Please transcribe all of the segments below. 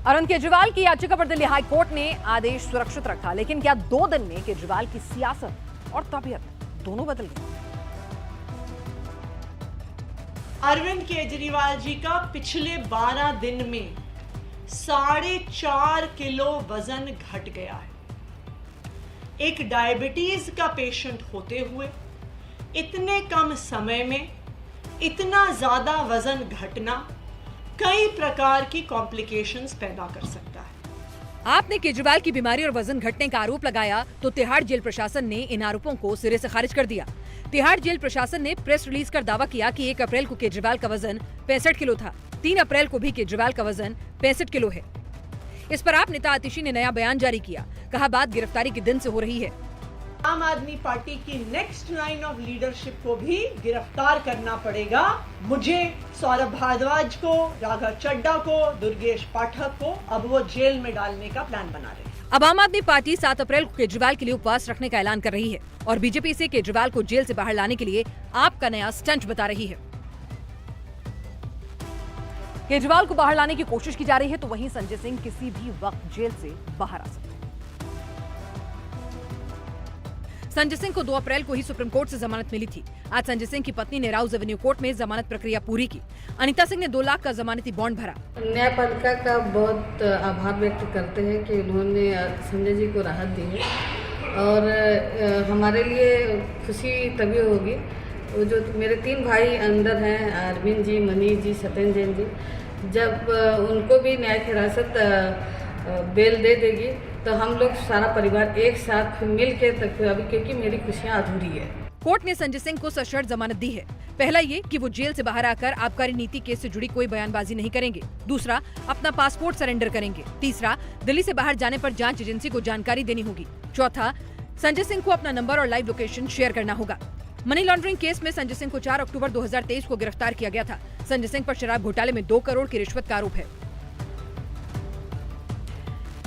अरविंद केजरीवाल की याचिका पर दिल्ली हाई कोर्ट ने आदेश सुरक्षित रखा, लेकिन क्या 2 दिन में केजरीवाल की सियासत और तबीयत दोनों बदल गई? अरविंद केजरीवाल जी का पिछले 12 दिन में 4.5 किलो वजन घट गया है। एक डायबिटीज का पेशेंट होते हुए इतने कम समय में इतना ज्यादा वजन घटना कई प्रकार की कॉम्प्लिकेशंस पैदा कर सकता है। आपने केजरीवाल की बीमारी और वजन घटने का आरोप लगाया तो तिहाड़ जेल प्रशासन ने इन आरोपों को सिरे से खारिज कर दिया। तिहाड़ जेल प्रशासन ने प्रेस रिलीज कर दावा किया कि 1 अप्रैल को केजरीवाल का वजन 65 किलो था। 3 अप्रैल को भी केजरीवाल का वजन 65 किलो है। इस पर आप नेता आतिशी ने नया बयान जारी किया। कहा, बात गिरफ्तारी के दिन से हो रही है। आम आदमी पार्टी की नेक्स्ट लाइन ऑफ लीडरशिप को भी गिरफ्तार करना पड़ेगा। मुझे, सौरभ भारद्वाज को, राघव चड्डा को, दुर्गेश पाठक को अब वो जेल में डालने का प्लान बना रहे हैं। अब आम आदमी पार्टी 7 अप्रैल को केजरीवाल के लिए उपवास रखने का ऐलान कर रही है और बीजेपी से केजरीवाल को जेल से बाहर लाने के लिए आपका नया स्टंट बता रही है। केजरीवाल को बाहर लाने की कोशिश की जा रही है तो वहीं संजय सिंह किसी भी वक्त जेल से बाहर आ सकते हैं। संजय सिंह को 2 अप्रैल को ही सुप्रीम कोर्ट से जमानत मिली थी। आज संजय सिंह की पत्नी ने राउज एवेन्यू कोर्ट में जमानत प्रक्रिया पूरी की। अनीता सिंह ने 2 लाख का जमानती बॉन्ड भरा। न्यायपालिका का बहुत आभार व्यक्त करते हैं कि उन्होंने संजय जी को राहत दी है और हमारे लिए खुशी तभी होगी वो जो मेरे 3 भाई अंदर हैं, अरविंद जी, मनीष जी, सत्येंद्र जैन जी, जब उनको भी न्यायिक हिरासत बेल दे देगी तो हम लोग सारा परिवार एक साथ मिल के तक अभी, क्योंकि मेरी खुशियाँ अधूरी है। कोर्ट ने संजय सिंह को सशर्त जमानत दी है। पहला ये कि वो जेल से बाहर आकर आबकारी नीति केस से जुड़ी कोई बयानबाजी नहीं करेंगे। दूसरा, अपना पासपोर्ट सरेंडर करेंगे। तीसरा, दिल्ली से बाहर जाने पर जांच एजेंसी को जानकारी देनी होगी। चौथा, संजय सिंह को अपना नंबर और लाइव लोकेशन शेयर करना होगा। मनी लॉन्ड्रिंग केस में संजय सिंह को 4 अक्टूबर 2023 को गिरफ्तार किया गया था। संजय सिंह पर शराब घोटाले में 2 करोड़ की रिश्वत का आरोप है।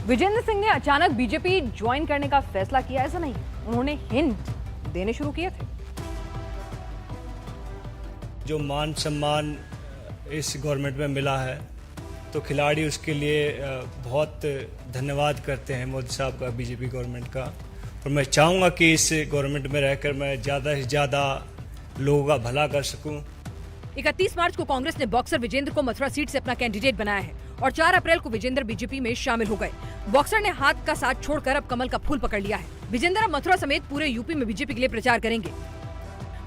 विजेंद्र सिंह ने अचानक बीजेपी ज्वाइन करने का फैसला किया, ऐसा नहीं, उन्होंने हिंट देने शुरू किए थे। जो मान सम्मान इस गवर्नमेंट में मिला है तो खिलाड़ी उसके लिए बहुत धन्यवाद करते हैं मोदी साहब का, बीजेपी गवर्नमेंट का। और मैं चाहूँगा कि इस गवर्नमेंट में रहकर मैं ज़्यादा से ज़्यादा लोगों का भला कर सकूँ। 31 मार्च को कांग्रेस ने बॉक्सर विजेंद्र को मथुरा सीट से अपना कैंडिडेट बनाया है और 4 अप्रैल को विजेंद्र बीजेपी में शामिल हो गए। बॉक्सर ने हाथ का साथ छोड़कर अब कमल का फूल पकड़ लिया है। विजेंद्र अब मथुरा समेत पूरे यूपी में बीजेपी के लिए प्रचार करेंगे।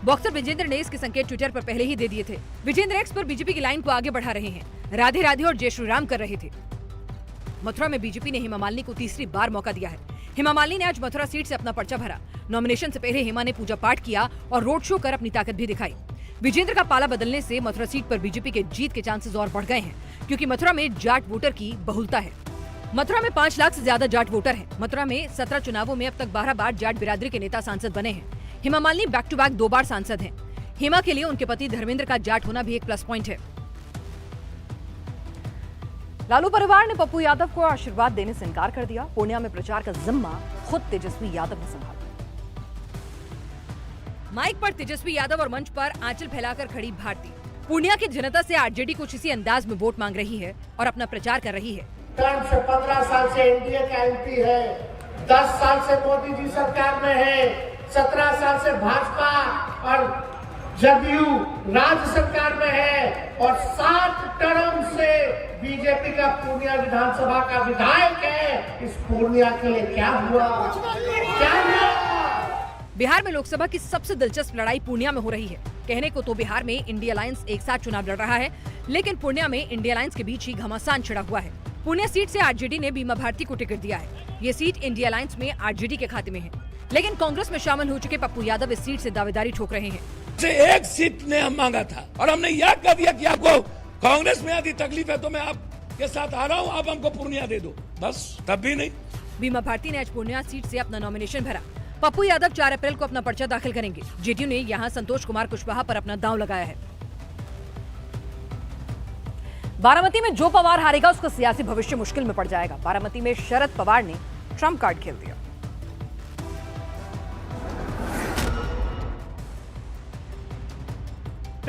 बॉक्सर विजेंद्र ने इसके संकेत ट्विटर पर पहले ही दे दिए थे। विजेंद्र एक्स पर बीजेपी की लाइन को आगे बढ़ा रहे हैं, राधे राधे और जय श्री राम कर रहे थे। मथुरा में बीजेपी ने हेमा मालिनी को तीसरी बार मौका दिया है। हेमा मालिनी ने आज मथुरा सीट से अपना पर्चा भरा। नॉमिनेशन से पहले हेमा ने पूजा पाठ किया और रोड शो कर अपनी ताकत भी दिखाई। विजेंद्र का पाला बदलने से मथुरा सीट पर बीजेपी के जीत के चांसेस और बढ़ गए हैं, क्योंकि मथुरा में जाट वोटर की बहुलता है। मथुरा में 5 लाख से ज्यादा जाट वोटर हैं। मथुरा में 17 चुनावों में अब तक 12 बार जाट बिरादरी के नेता सांसद बने हैं। Hema Malini back to back 2 बार सांसद हैं। हेमा के लिए उनके पति धर्मेंद्र का जाट होना भी एक प्लस पॉइंट है। लालू परिवार ने पप्पू यादव को आशीर्वाद देने से इनकार कर दिया। पूर्णिया में प्रचार का जिम्मा खुद तेजस्वी यादव ने संभाला। माइक पर तेजस्वी यादव और मंच पर आंचल फैलाकर खड़ी भारती पूर्णिया की जनता से आरजेडी कुछ इसी अंदाज में वोट मांग रही है और अपना प्रचार कर रही है। 15 साल से एनडीए का एमपी है, 10 साल से मोदी जी सरकार में है, 17 साल से भाजपा और जदयू राज्य सरकार में है और 7 टर्म से बीजेपी का पूर्णिया विधानसभा का विधायक है। इस पूर्णिया के लिए क्या हुआ? बिहार में लोकसभा की सबसे दिलचस्प लड़ाई पूर्णिया में हो रही है। कहने को तो बिहार में इंडिया अलायंस एक साथ चुनाव लड़ रहा है, लेकिन पूर्णिया में इंडिया अलायंस के बीच ही घमासान छिड़ा हुआ है। पूर्णिया सीट से आरजेडी ने बीमा भारती को टिकट दिया है। ये सीट इंडिया अलायंस में आरजेडी के खाते में है, लेकिन कांग्रेस में शामिल हो चुके पप्पू यादव इस सीट से दावेदारी ठोक रहे हैं। एक सीट ने हम मांगा था और हमने यह कह दिया कि आपको कांग्रेस में यदि तकलीफ है तो मैं आपके साथ आ रहा हूँ, आप हमको पूर्णिया दे दो, बस। तब भी नहीं। बीमा भारती ने आज पूर्णिया सीट से अपना नॉमिनेशन भरा। पप्पू यादव 4 अप्रैल को अपना पर्चा दाखिल करेंगे। जेडीयू ने यहां संतोष कुमार कुशवाहा पर अपना दांव लगाया है। बारामती में जो पवार हारेगा उसका सियासी भविष्य मुश्किल में पड़ जाएगा। बारामती में शरद पवार ने ट्रम्प कार्ड खेल दिया।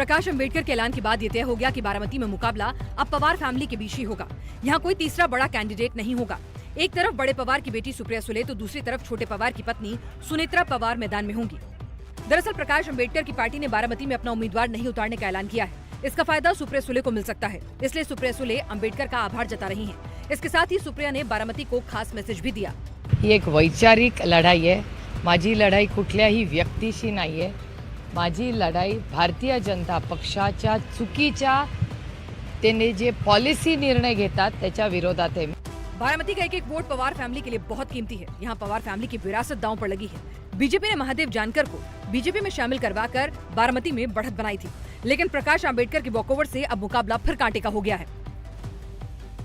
प्रकाश अंबेडकर के ऐलान के बाद ये तय हो गया कि बारामती में मुकाबला अब पवार फैमिली के बीच ही होगा। यहाँ कोई तीसरा बड़ा कैंडिडेट नहीं होगा। एक तरफ बड़े पवार की बेटी सुप्रिया सुले तो दूसरी तरफ छोटे पवार की पत्नी सुनेत्रा पवार मैदान में होंगी। दरअसल प्रकाश अंबेडकर की पार्टी ने बारामती में अपना उम्मीदवार नहीं उतारने का ऐलान किया है। इसका फायदा सुप्रिया सुले को मिल सकता है, इसलिए सुप्रिया सुले अंबेडकर का आभार जता रही हैं। इसके साथ ही सुप्रिया ने बारामती को खास मैसेज भी दिया। ही एक वैचारिक लढाई आहे। माझी लढाई कुठल्याही व्यक्तीशी नाही आहे। माझी लढाई भारतीय जनता पक्षाच्या चुकीच्या त्यांनी जे पॉलिसी निर्णय घेतात त्याच्या विरोधात आहे। बारामती का एक एक वोट पवार फैमिली के लिए बहुत कीमती है। यहाँ पवार फैमिली की विरासत दांव पर लगी है। बीजेपी ने महादेव जानकर को बीजेपी में शामिल करवाकर बारामती में बढ़त बनाई थी, लेकिन प्रकाश अंबेडकर के वॉकओवर से अब मुकाबला फिर कांटे का हो गया है।